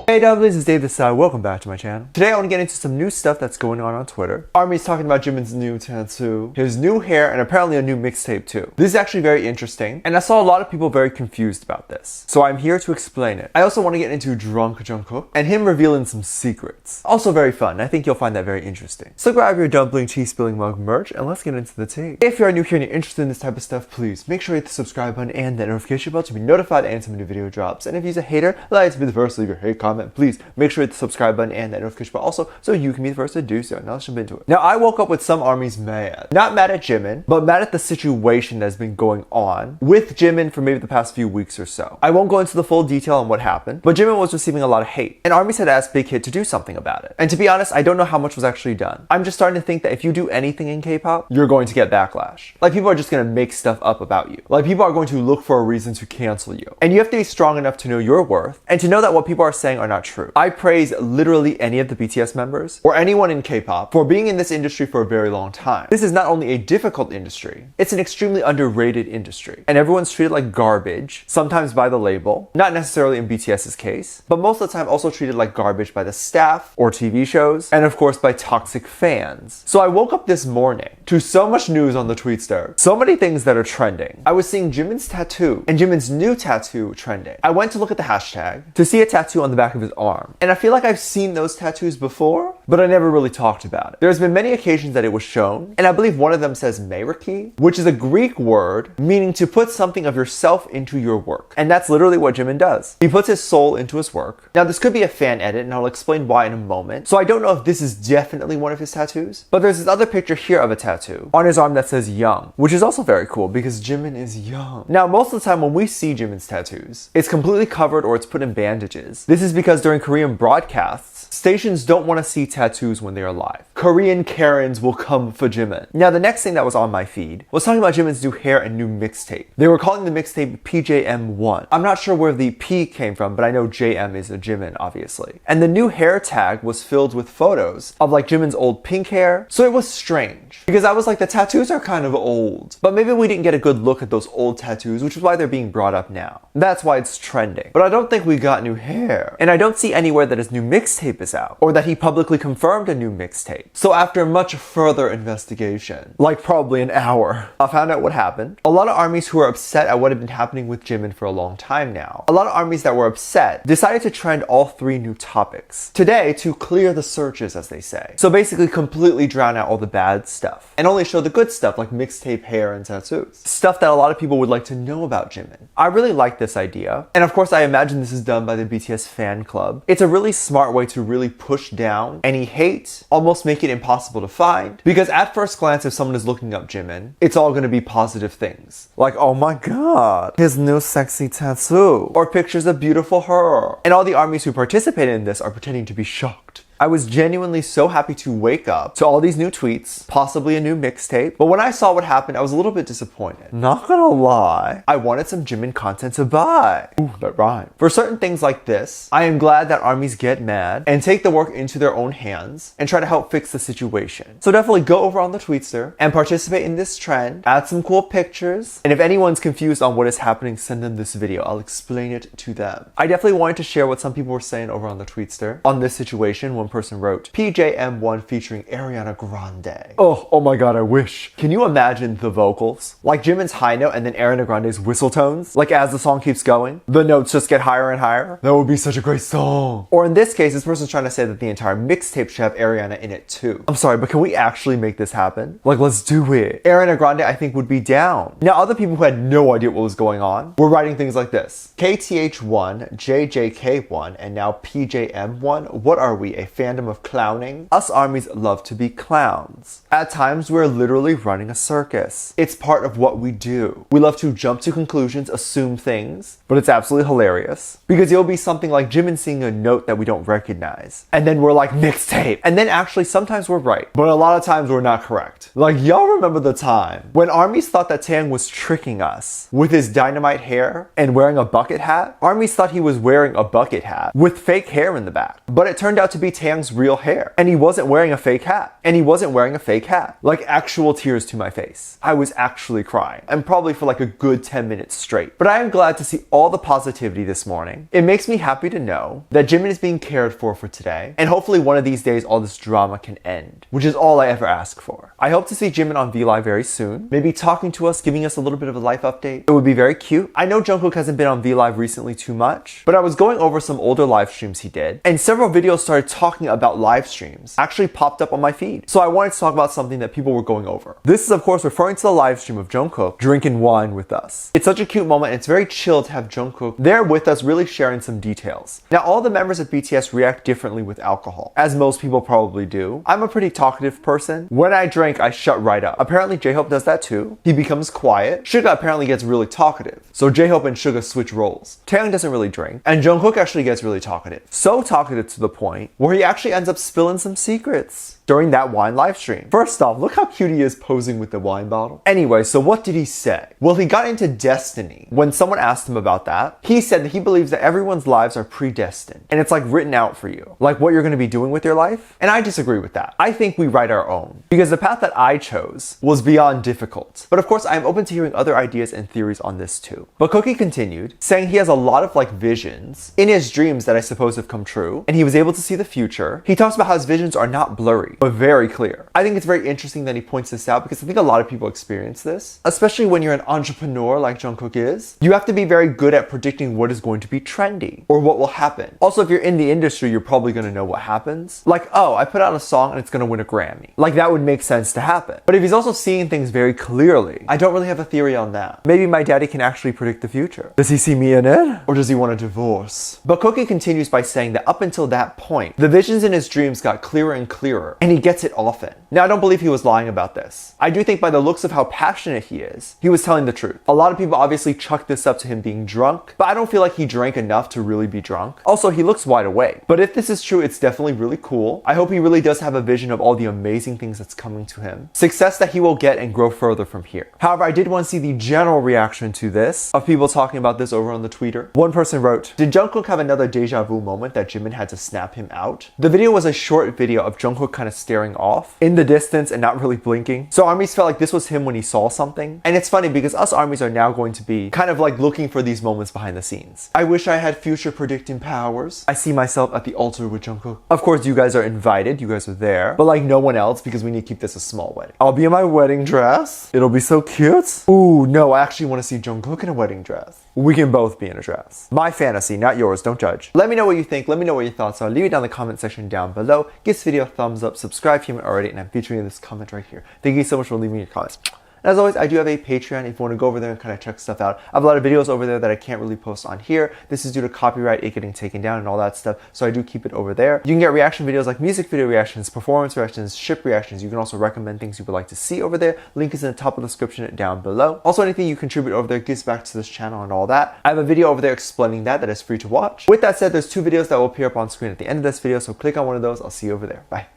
Hey dumplings, it's Dave this side. Welcome back to my channel. Today I want to get into some new stuff that's going on Twitter. Army's talking about Jimin's new tattoo, his new hair, and apparently a new mixtape too. This is actually very interesting, and I saw a lot of people very confused about this. So I'm here to explain it. I also want to get into drunk Jungkook and him revealing some secrets. Also very fun. I think you'll find that very interesting. So grab your dumpling cheese spilling mug merch and let's get into the tea. If you are new here and you're interested in this type of stuff, please make sure you hit the subscribe button and that notification bell to be notified anytime a new video drops. And if you're a hater, like to be the first to leave your hate comment. Please make sure to hit the subscribe button and that notification bell also so you can be the first to do so. Now let's jump into it. Now I woke up with some armies mad. Not mad at Jimin, but mad at the situation that's been going on with Jimin for maybe the past few weeks or so. I won't go into the full detail on what happened, but Jimin was receiving a lot of hate. And armies had asked Big Hit to do something about it. And to be honest, I don't know how much was actually done. I'm just starting to think that if you do anything in K-pop, you're going to get backlash. Like people are just going to make stuff up about you. Like people are going to look for a reason to cancel you. And you have to be strong enough to know your worth and to know that what people are saying are not true. I praise literally any of the BTS members or anyone in K-pop for being in this industry for a very long time. This is not only a difficult industry, it's an extremely underrated industry. And everyone's treated like garbage, sometimes by the label, not necessarily in BTS's case, but most of the time also treated like garbage by the staff or TV shows, and of course by toxic fans. So I woke up this morning to so much news on the Tweetster, so many things that are trending. I was seeing Jimin's tattoo and Jimin's new tattoo trending. I went to look at the hashtag to see a tattoo on the back of his arm. And I feel like I've seen those tattoos before, but I never really talked about it. There's been many occasions that it was shown, and I believe one of them says meiriki, which is a Greek word meaning to put something of yourself into your work. And that's literally what Jimin does. He puts his soul into his work. Now this could be a fan edit, and I'll explain why in a moment. So I don't know if this is definitely one of his tattoos, but there's this other picture here of a tattoo on his arm that says young, which is also very cool because Jimin is young. Now most of the time when we see Jimin's tattoos, it's completely covered or it's put in bandages. This is because during Korean broadcasts, stations don't want to see tattoos when they're live. Korean Karens will come for Jimin. Now the next thing that was on my feed was talking about Jimin's new hair and new mixtape. They were calling the mixtape PJM1. I'm not sure where the P came from, but I know JM is a Jimin, obviously. And the new hair tag was filled with photos of like Jimin's old pink hair. So it was strange because I was like, the tattoos are kind of old, but maybe we didn't get a good look at those old tattoos, which is why they're being brought up now. That's why it's trending. But I don't think we got new hair. And I don't see anywhere that his new mixtape is out or that he publicly confirmed a new mixtape. So after much further investigation, like probably an hour, I found out what happened. A lot of armies who were upset at what had been happening with Jimin for a long time now, a lot of armies that were upset decided to trend all three new topics today to clear the searches, as they say. So basically completely drown out all the bad stuff and only show the good stuff like mixtape, hair, and tattoos. Stuff that a lot of people would like to know about Jimin. I really like this idea. And of course I imagine this is done by the BTS fan club. It's a really smart way to really push down any hate, almost make it impossible to find. Because at first glance, if someone is looking up Jimin, it's all going to be positive things. Like, oh my god, his new sexy tattoo. Or pictures of beautiful her. And all the armies who participated in this are pretending to be shocked. I was genuinely so happy to wake up to all these new tweets, possibly a new mixtape, but when I saw what happened, I was a little bit disappointed. Not gonna lie, I wanted some Jimin content to buy. Ooh, that rhymed. For certain things like this, I am glad that armies get mad and take the work into their own hands and try to help fix the situation. So definitely go over on the Tweetster and participate in this trend, add some cool pictures, and if anyone's confused on what is happening, send them this video. I'll explain it to them. I definitely wanted to share what some people were saying over on the Tweetster on this situation. One person wrote, PJM1 featuring Ariana Grande. Oh my god, I wish. Can you imagine the vocals? Like Jimin's high note and then Ariana Grande's whistle tones? Like as the song keeps going, the notes just get higher and higher? That would be such a great song. Or in this case, this person's trying to say that the entire mixtape should have Ariana in it too. I'm sorry, but can we actually make this happen? Like, let's do it. Ariana Grande, I think, would be down. Now, other people who had no idea what was going on were writing things like this. KTH1, JJK1, and now PJM1. What are we, a fandom of clowning? Us armies love to be clowns. At times, we're literally running a circus. It's part of what we do. We love to jump to conclusions, assume things, but it's absolutely hilarious. Because it'll be something like Jimin seeing a note that we don't recognize. And then we're like, mixtape. And then actually, sometimes we're right, but a lot of times we're not correct. Like, y'all remember the time when armies thought that Taeyang was tricking us with his dynamite hair and wearing a bucket hat? Armies thought he was wearing a bucket hat with fake hair in the back. But it turned out to be Taeyang Taeyang's real hair. And he wasn't wearing a fake hat. Like actual tears to my face. I was actually crying. And probably for like a good 10 minutes straight. But I am glad to see all the positivity this morning. It makes me happy to know that Jimin is being cared for today. And hopefully one of these days all this drama can end. Which is all I ever ask for. I hope to see Jimin on V-Live very soon. Maybe talking to us, giving us a little bit of a life update. It would be very cute. I know Jungkook hasn't been on V-Live recently too much. But I was going over some older live streams he did. And several videos started talking about live streams. Actually popped up on my feed. So I wanted to talk about something that people were going over. This is of course referring to the live stream of Jungkook drinking wine with us. It's such a cute moment. It's very chill to have Jungkook there with us really sharing some details. Now all the members of BTS react differently with alcohol, as most people probably do. I'm a pretty talkative person. When I drink, I shut right up. Apparently J-Hope does that too. He becomes quiet. Suga apparently gets really talkative. So J-Hope and Suga switch roles. Taeyang doesn't really drink. And Jungkook actually gets really talkative. So talkative to the point where he actually ends up spilling some secrets during that wine live stream. First off, look how cute he is posing with the wine bottle. Anyway, so what did he say? Well, he got into destiny. When someone asked him about that, he said that he believes that everyone's lives are predestined. And it's like written out for you. Like what you're going to be doing with your life. And I disagree with that. I think we write our own. Because the path that I chose was beyond difficult. But of course, I am open to hearing other ideas and theories on this too. But Cookie continued, saying he has a lot of like visions in his dreams that I suppose have come true. And he was able to see the future. He talks about how his visions are not blurry, but very clear. I think it's very interesting that he points this out because I think a lot of people experience this, especially when you're an entrepreneur like Jungkook is. You have to be very good at predicting what is going to be trendy or what will happen. Also, if you're in the industry, you're probably going to know what happens. Like, oh, I put out a song and it's going to win a Grammy. Like that would make sense to happen. But if he's also seeing things very clearly, I don't really have a theory on that. Maybe my daddy can actually predict the future. Does he see me in it? Or does he want a divorce? But Cookie continues by saying that up until that point, the visions in his dreams got clearer and clearer, and he gets it often. Now, I don't believe he was lying about this. I do think by the looks of how passionate he is, he was telling the truth. A lot of people obviously chuck this up to him being drunk, but I don't feel like he drank enough to really be drunk. Also, he looks wide awake. But if this is true, it's definitely really cool. I hope he really does have a vision of all the amazing things that's coming to him. Success that he will get and grow further from here. However, I did want to see the general reaction to this, of people talking about this over on the Twitter. One person wrote, did Jungkook have another deja vu moment that Jimin had to snap him out? The video was a short video of Jungkook kind of staring off in the distance and not really blinking. So ARMYs felt like this was him when he saw something. And it's funny because us ARMYs are now going to be kind of like looking for these moments behind the scenes. I wish I had future predicting powers. I see myself at the altar with Jungkook. Of course, you guys are invited. You guys are there. But like no one else because we need to keep this a small wedding. I'll be in my wedding dress. It'll be so cute. Ooh, no, I actually want to see Jungkook in a wedding dress. We can both be in a dress. My fantasy, not yours. Don't judge. Let me know what you think. Let me know what your thoughts are. Leave it down in the comment section down below. Give this video a thumbs up. Subscribe if you haven't already. And I'm featuring this comment right here. Thank you so much for leaving your comments. And as always, I do have a Patreon if you want to go over there and kind of check stuff out. I have a lot of videos over there that I can't really post on here. This is due to copyright, it getting taken down and all that stuff. So I do keep it over there. You can get reaction videos like music video reactions, performance reactions, ship reactions. You can also recommend things you would like to see over there. Link is in the top of the description down below. Also, anything you contribute over there gives back to this channel and all that. I have a video over there explaining that is free to watch. With that said, there's two videos that will appear up on screen at the end of this video. So click on one of those. I'll see you over there. Bye.